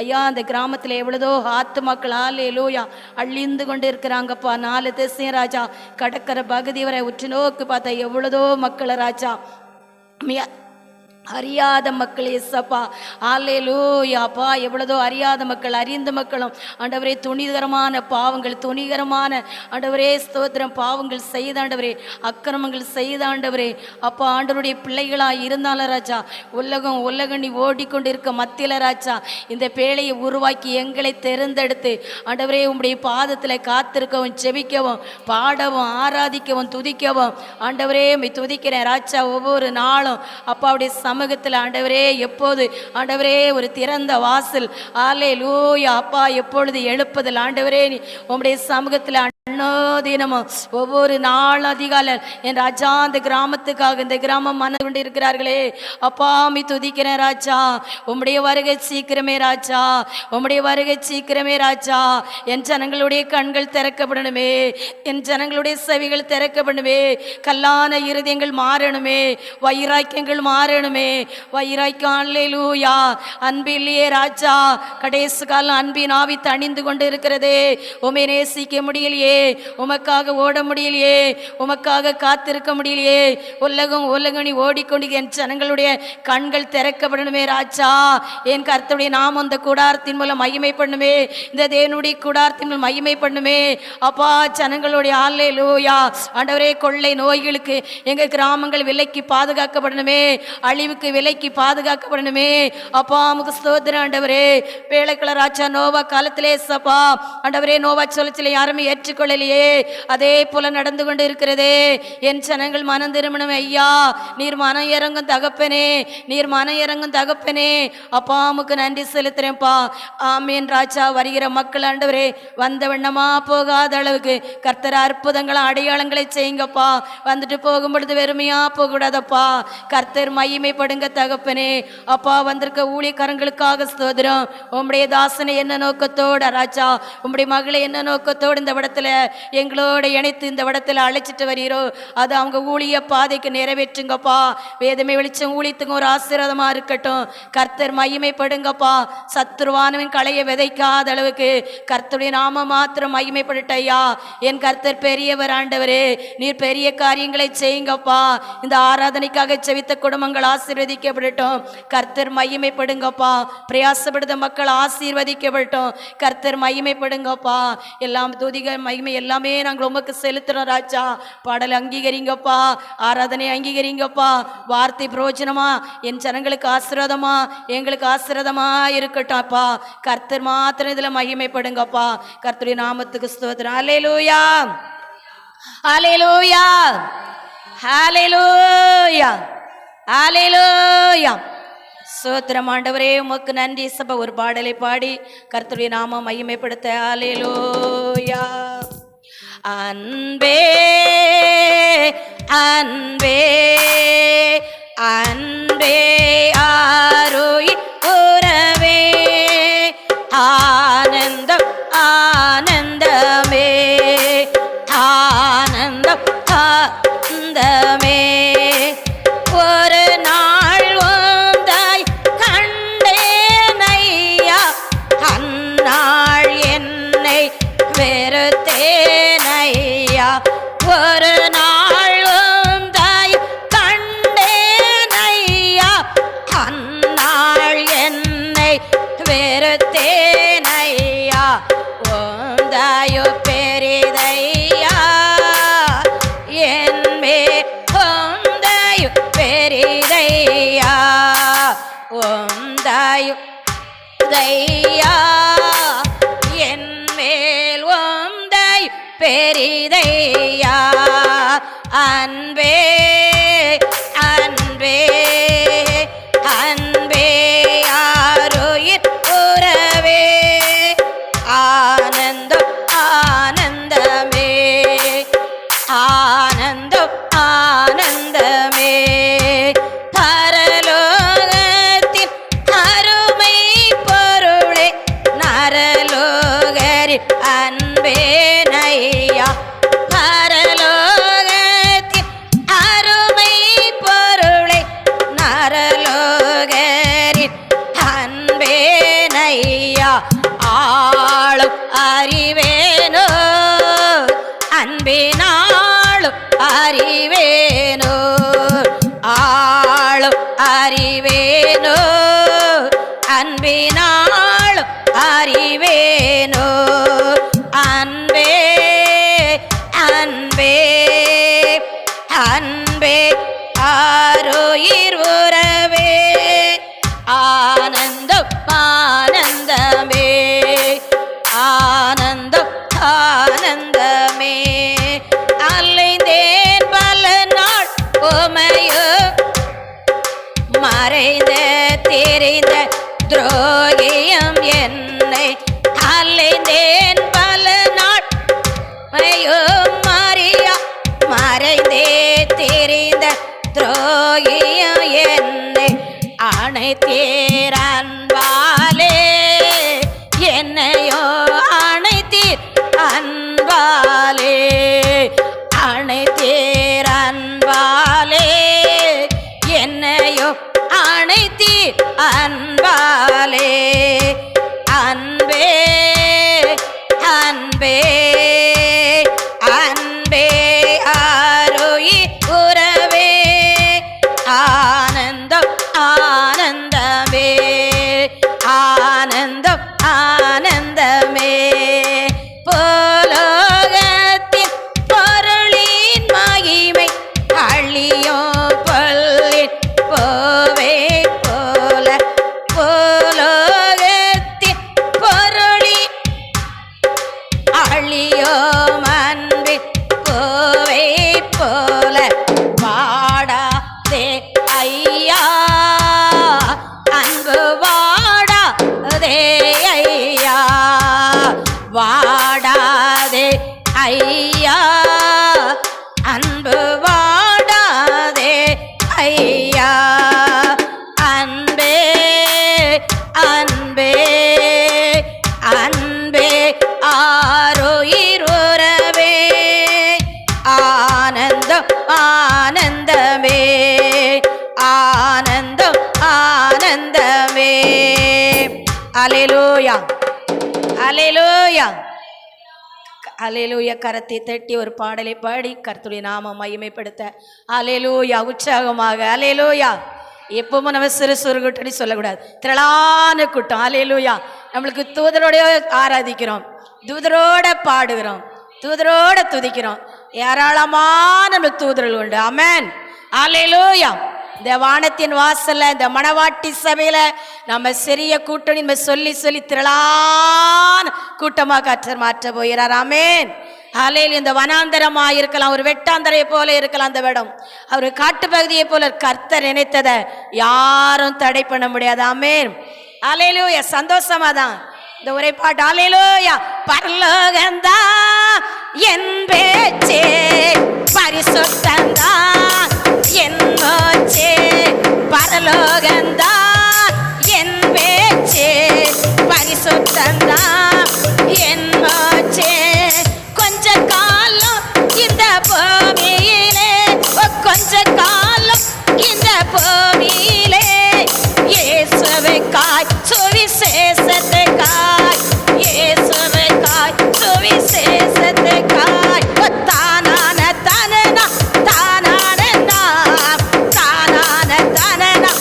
ஐயா அந்த கிராமத்தில் எவ்வளதோ ஆத்துமாக்கள் அல்லேலூயா அழிந்து கொண்டு இருக்கிறாங்கப்பா. 4 திசையும் ராஜா கடற்கரை பகுதி வரை உற்று நோக்கு பார்த்தா எவ்வளதோ மக்களை ராஜா அறியாத மக்கள் ஏசப்பா அல்லேலூயாப்பா. எவ்வளதோ அறியாத மக்கள் அறிந்த மக்களும் ஆண்டவரே துணிகரமான பாவங்கள் துணிகரமான ஆண்டவரே ஸ்தோத்திரம் பாவங்கள் செய்த ஆண்டவரே அக்கிரமங்கள் செய்த ஆண்டவரே அப்பா ஆண்டவருடைய பிள்ளைகளாக இருந்தாலும் ராஜா உலகம் நீ ஓடிக்கொண்டு இருக்க மத்தியில் ராஜா இந்த பேழையை உருவாக்கி எங்களை தேர்ந்தெடுத்து ஆண்டவரே உம்முடைய பாதத்தில் காத்திருக்கவும் செபிக்கவும் பாடவும் ஆராதிக்கவும் துதிக்கவும் ஆண்டவரே துதிக்கிறேன் ராஜா. ஒவ்வொரு நாளும் அப்பாவுடைய சமூகத்தில் ஆண்டவரே எப்போது ஆண்டவரே ஒரு திறந்த வாசல் அல்லேலூயா அப்பா எப்பொழுது எழுப்புதல் ஆண்டவரே நீ உம்முடைய சமூகத்தில் தினமும் ஒவ்வொரு நாள் அதிகாலை என் ராஜா அந்த கிராமத்துக்காக இந்த கிராமம் மன கொண்டு இருக்கிறார்களே அப்பா மீ துதிக்கிறேன் ராஜா. உம்முடைய வருகை சீக்கிரமே ராஜா உம்முடைய வருகை சீக்கிரமே ராஜா. என் ஜனங்களுடைய கண்கள் திறக்கப்படணுமே என் ஜனங்களுடைய செவிகள் திறக்கப்படணுமே கல்லான இருதயங்கள் மாறணுமே வைராக்கியங்கள் மாறணுமே வைராக்கியம் அல்லேலூயா அன்பில்லையே ராஜா கடைசி காலம் அன்பின் ஆவி தணிந்து கொண்டு இருக்கிறதே உம்மை நேசிக்க முடியலையே உமக்காக ஓட முடியலையே உமக்காக காத்திருக்க முடியலையே உலகம் நீ ஓடிக்கொண்டு என் ஜனங்களுடைய கண்கள் திறக்கப்படணுமே ராஜா. என் கர்த்தருடைய நாமம் இந்த கூடாரத்தின் மூலம் மகிமை பண்ணுமே இந்த தேவனுடைய கூடாரத்தின் மூலம் மகிமை பண்ணுமே அப்பா. ஜனங்களுடைய அல்லேலூயா ஆண்டவரே கொள்ளை நோய்களுக்கு எங்க கிராமங்கள் விலைக்கு பாதுகாக்கப்படணுமே அழிவுக்கு விலைக்கு பாதுகாக்கப்படணுமே அப்பா. நமக்கு ஸ்தோத்திரம் ஆண்டவரே. வேலைக்கிழ ராஜா நோவா காலத்திலே சப்பா ஆண்டவரே நோவா சொல்லச்சில யாருமே ஏற்றுக்கொள்ளலையே அதே போல நடந்து கொண்டு இருக்கிறதே. என் ஜனங்கள் மனம் திரும்பணும் ஐயா. நீர் மனம் இறங்கும் தகப்பனே நீர் மனம் இறங்கும் தகப்பனே அப்பா உமக்கு நன்றி செலுத்துறேன்ப்பா. ஆமீன் ராஜா. வருகிற மக்கள் ஆண்டவரே வந்த வண்ணமா போகாத அளவுக்கு கர்த்தர் அற்புதங்களை அடையாளங்களை செய்யுங்கப்பா. வந்துட்டு போகும் பொழுது வெறுமையா போகக்கூடாதப்பா. கர்த்தர் மகிமைப்படுங்க தகப்பனே அப்பா. வந்திருக்க ஊழியக்காரங்களுக்காக ஸ்தோத்திரம். உம்முடைய தாசனை என்ன நோக்கத்தோட ராஜா உம்முடைய மகளை என்ன நோக்கத்தோடு இந்த இடத்துல எங்களோட இணைத்து இந்த இடத்துல அழைச்சிட்டு வரீரோ அது அவங்க ஊழிய பாதைக்கு நிறைவேற்றுங்கப்பா. வேதமை வெளிச்சம் ஊழியத்துக்கு ஒரு ஆசீர்வாதமா இருக்கட்டும். கர்த்தர் மகிமைப்படுங்கப்பா. சத்துருவானவன் களைய விதைக்காத அளவுக்கு கர்த்தருடைய நாம மாத்திரம் மகிமைப்படட்டையா. என் கர்த்தர் பெரியவர் ஆண்டவரே நீர் பெரிய காரியங்களை செய்யுங்கப்பா. இந்த ஆராதனைக்காக செவித்த குடும்பங்கள் ஆசீர்வதிக்கப்படட்டும். கர்த்தர் மகிமைப்படுங்கப்பா. பிரயாசப்படுத்த மக்கள் ஆசீர்வதிக்கப்படட்டும். கர்த்தர் மகிமைப்படுங்கப்பா. எல்லாம் துதிகள் மகிமை எல்லாமே நாங்கள் உமக்கு செலுத்துறோம் ராஜா. பாடல் அங்கீகரிங்கப்பா ஆராதனை அங்கீகரிங்கப்பா. வார்த்தை பிரயோஜனமா என் ஜனங்களுக்கு ஆசீர்வாதமா எங்களுக்கு ஆசீர்வாதமா இருக்கட்டும் அப்பா. கர்த்தர் மாத்திரம் இதுல மகிமைப்படுங்கப்பா. கர்த்தருடைய நாமத்துக்கு ஸ்தோத்திரம். அல்லேலூயா அல்லேலூயா அல்லேலூயா அல்லேலூயா. ஸ்தோத்திரம் ஆண்டவரே உமக்கு நன்றி. சபை ஒரு பாடலை பாடி கர்த்தருடைய நாமம் மகிமைப்படுத்த அல்லேலூயா. அன்பே அன்பே அன்பே ஆரோய் உறவே ஆனந்தம் ஆனந்தமே ஆனந்தம் ஆனந்தமே. ஒரு நாள் வந்தாய் கண்டேனையா அந்நாள் என்னை வெறுத்தேனையா. ஒரு நாள் வந்தாய் கண்டேனையா அந்நாள் என்னை வெறுத்தேனையா. ஓந்தாயோ பெரிதையா என்மே ஓந்தாயோ பெரிதையா ஓந்தாயோ தையா என் மேல் ஓந்தாய் பெரிதையா. அன்பே அன்பே அன்பே ஆரோயிர் உறவே ஆனந்தம் ஆனந்தமே ஆனந்தம் ஆனந்தமே. பரலோகத்தின் அருமை பொருளே நரலோகரின் அன்பே நையா. பரலோகத்தின் ஆளும் அறிவேனோ அன்பினாளும் அறிவேனோ ஆளும் அறிவேனோ அன்பினாளும் அறிவேனோ அன்பே அன்பே அன்பே ஆருயிர் உறவே ஆனந்தம் ஆனந்தமே ஆனந்தம் ஆனந்தமே அலைந்தேன் பல நாள் உமையோ மறைந்த தெரிந்த துரோகியம் என்னை அலைந்தேன் பல நாள் உமையோ மரியா மறைந்தே தெரிந்த துரோகியம் என்னை அணைத்தீர் அன்பாலே என்னையோ அணைத்தீர் அன்பாலே அணைத்தீர் அன்பாலே என்னையோ அணைத்தீர் அன்பாலே அன்பே அன்பே அன்பே ஆருயிர் உறவே ஆனந்தம் ஆனந்தமே ஆனந்தம் ஆனந்தமே போலோகத்தின் பொருளின் மகிமை அழியோ பல்லின் போவே போல போலோகத்தின் பொருளின் அழியோ அன்பின் போவே போல வாடாதே ஐயா அன்பு வாடாதே ஐயா வாடாதே ஐயா அன்பு வாடாதே ஐயா அன்பே அன்பே அன்பே ஆருயிர் உறவே ஆனந்தம் ஆனந்தமே ஆனந்தம் ஆனந்தமே அல்லேலூயா அல்லேலூயா அல்லேலூயா கரத்தை தட்டி ஒரு பாடலை பாடி கர்த்தருடைய நாமம் மகிமைப்படுத்த அல்லேலூயா உற்சாகமாக அல்லேலூயா எப்பவும் நம்ம சிறு சுருகுட்டடி சொல்லக்கூடாது திரளான கூட்டம் அல்லேலூயா நம்மளுக்கு தூதரோட ஆராதிக்கிறோம் தூதரோட பாடுகிறோம் தூதரோட துதிக்கிறோம் ஏராளமான நம்மளுக்கு தூதர்கள் உண்டு ஆமென் அல்லேலூயா இந்த வானத்தின் வாசல்ல இந்த மணவாட்டி சபையில நம்ம சிறிய கூட்டணி நம்ம சொல்லி சொல்லி திரளான கூட்டமாக கர்த்தர் மாற்ற போகிறார் ஆமென் அல்லேலூயா இந்த வனாந்தரமா இருக்கலாம் ஒரு வெட்டாந்தரை போல இருக்கலாம் அந்த இடம் அவர் காட்டு பகுதியை போல கர்த்தர் நினைத்ததை யாரும் தடை பண்ண முடியாது ஆமென் அல்லேலூயா சந்தோஷமா தான் இந்த ஒரே பாட்டு அல்லேலூயா பரலோகந்தா என் பேச்சே பரிசுத்தந்தா என் மோச்சே பரலோகந்தா என் பேச்சே பரிசுத்தந்தா என் மோச்சே கொஞ்ச காலம் இந்த பூமியிலே கொஞ்ச காலம் இந்த பூமியிலே இயேசுவுக்காய் சுவிசேஷத்துக்காய் இயேசுவுக்காய் சுவிசேஷத்துக்காய் தானான தானனா தானான தானான தானனா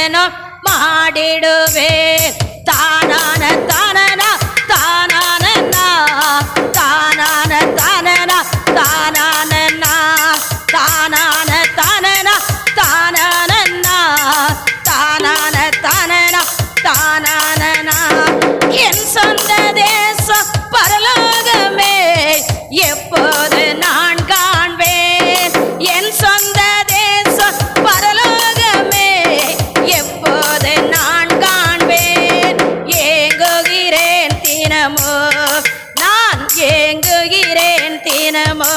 நடனம் மாடிடுவே. தானான தானனா தானானா தானான தானனா தானானா தானான தானனா தானானா தானான தானனா தானானா. என் சொந்த தேசம் பரலோகமே எப்போது நான் காண்பேன். என் சொந்த தேசம் பரலோகமே எப்போது நான் காண்பேன். ஏங்குகிறேன் தினமோ நான் ஏங்குகிறேன் தினமோ.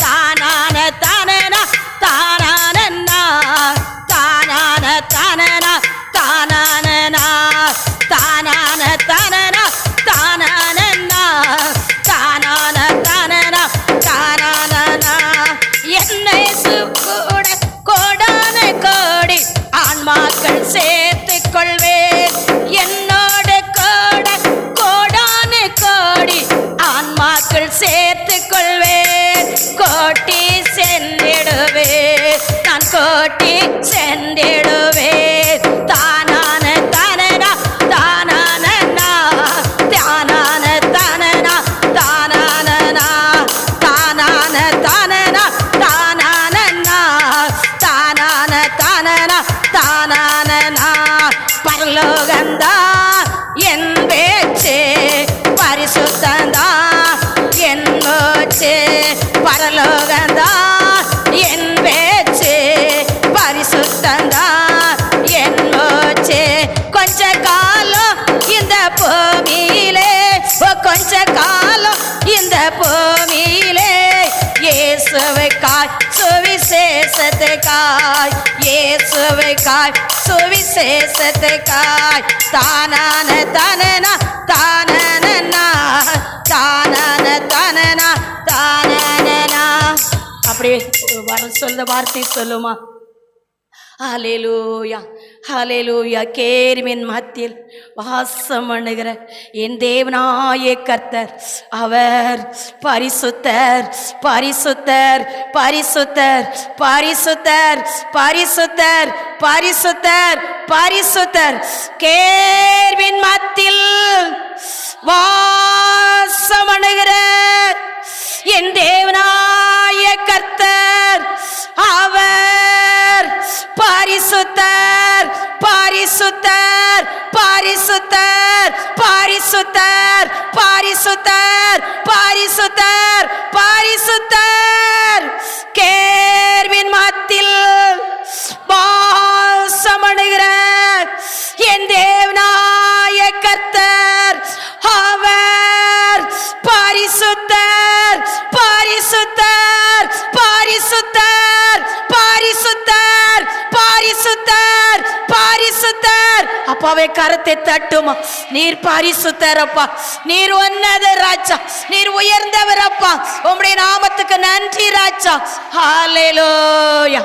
தானான தானனா தானானா தானான தானனா தானானா தானான தானனா தானானா தானான தானனா தானானா. என்னை கூட கோடான கோடி ஆன்மாக்கள் சேர்த்துக் கொள்வேன். என்னோட கூட கோடான கோடி ஆன்மாக்கள் சேர்த்துக் கொள்வேன். கோட்டி சென்றிடுவேன் நான் கோட்டி சென்றிடுவேன். தானான தானனா தானானா தானான தானனா தானானா தானான தானனா தானானா தானான தானனா தானானா. பரலோகந்தா என் பேச்சு பரிசுத்தந்தா என் மூச்சு. பரலோகந்தா என் பேச்சு பரிசுத்தந்தா என் மூச்சு. கொஞ்ச காலம் இந்த பூமியிலே கொஞ்ச காலம் இந்த பூமியிலே இயேசுவுக்காய் சுவிசேஷத்துக்காய் இயேசுவுக்காய் சுவிசேஷத்துக்காய். தானான தானனா தானானா தானான தானனா தானானா. அப்படியே வர சொல்ல வார்த்தை சொல்லுமா. ஹல்லேலூயா ஹல்லேலூயா. கேருவின் மத்தியில் வாசம் பண்ணுகிற என் தேவனாய கர்த்தர் அவர் பரிசுத்தர் பரிசுத்தர் பரிசுத்தர் பரிசுத்தர் பரிசுத்தர் பரிசுத்தர் பரிசுத்தர். கேருவின் மத்தியில் வாசம் பண்ணுகிற என் தேவனாய கர்த்தர் அவர் பரிசுத்தர் பரிசுத்தர் பரிசுத்தர் பரிசுத்தர் பரிசுத்தர் பரிசுத்தர் பரிசுத்தர். கேருவின் மத்தியில் வாசமடைகிற என் தேவனாய கர்த்தர் அவர் பரிசுத்தர் பரிசுத்தர் பரிசுத்தர் பரிசுத்தர் பரிசுத்தர் பரிசுத்தர். அப்பாவே கரத்தை தட்டுமா. நீர் பரிசுத்தர் அப்பா. நீர் உன்னத ராஜா. நீர் உயர்ந்தவர் அப்பா. உம்முடைய நாமத்துக்கு நன்றி ராஜா. ஹல்லேலூயா.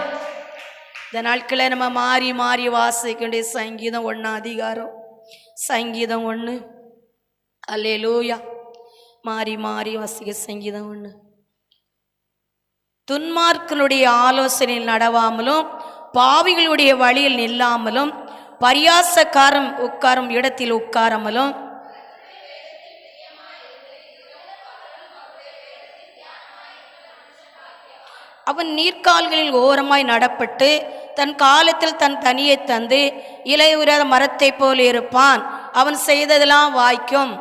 இந்த நாட்களை நம்ம மாறி மாறி வாசிக்கின்ற சங்கீதம் 1 அதிகாரம் சங்கீதம் 1. ஹல்லேலூயா. மாறி மாறி வாசிக்க சங்கீதம் 1. துன்மார்க்கனுடைய ஆலோசனையில் நடவாமலும் பாவிகளுடைய வழியில் நில்லாமலும் பரியாசக்காரன் உட்காரும் இடத்தில் உட்காராமலும் அவன் நீர்க்கால்களில் ஓரமாய் நடப்பட்டு தன் காலத்தில் தன் தனியை தந்து இலையுறாத மரத்தை போல் இருப்பான். அவன் செய்ததெல்லாம் வாய்க்கும்.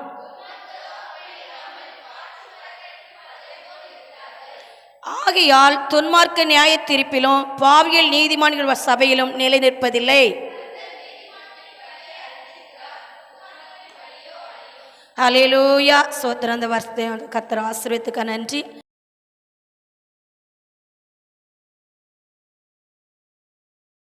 ஆகையால் துன்மார்க்க நியாய தீர்ப்பிலும் பாவியல் நீதிமான்கள் சபையிலும் நிலை நிற்பதில்லை. ஹல்லேலூயா. சோத்திரம். அந்த வார்த்தை கர்த்தர் ஆசீர்வதிக்க நன்றி.